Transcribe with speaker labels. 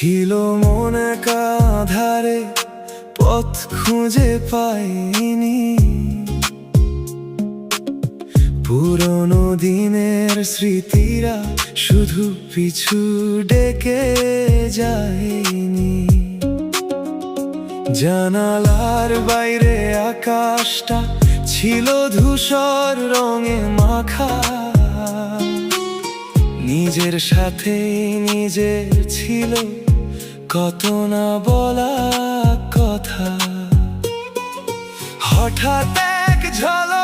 Speaker 1: ছিল মনে কাঁধারে, পথ খুঁজে পাইনি। পুরনো দিনের স্মৃতিরা শুধু পিছু ডেকে যায়নি। জানালার বাইরে আকাশটা ছিল ধূসর রঙে মাখা। নিজের সাথে নিজের ছিল কত না বলা কথা। হঠাৎ এক ঝলক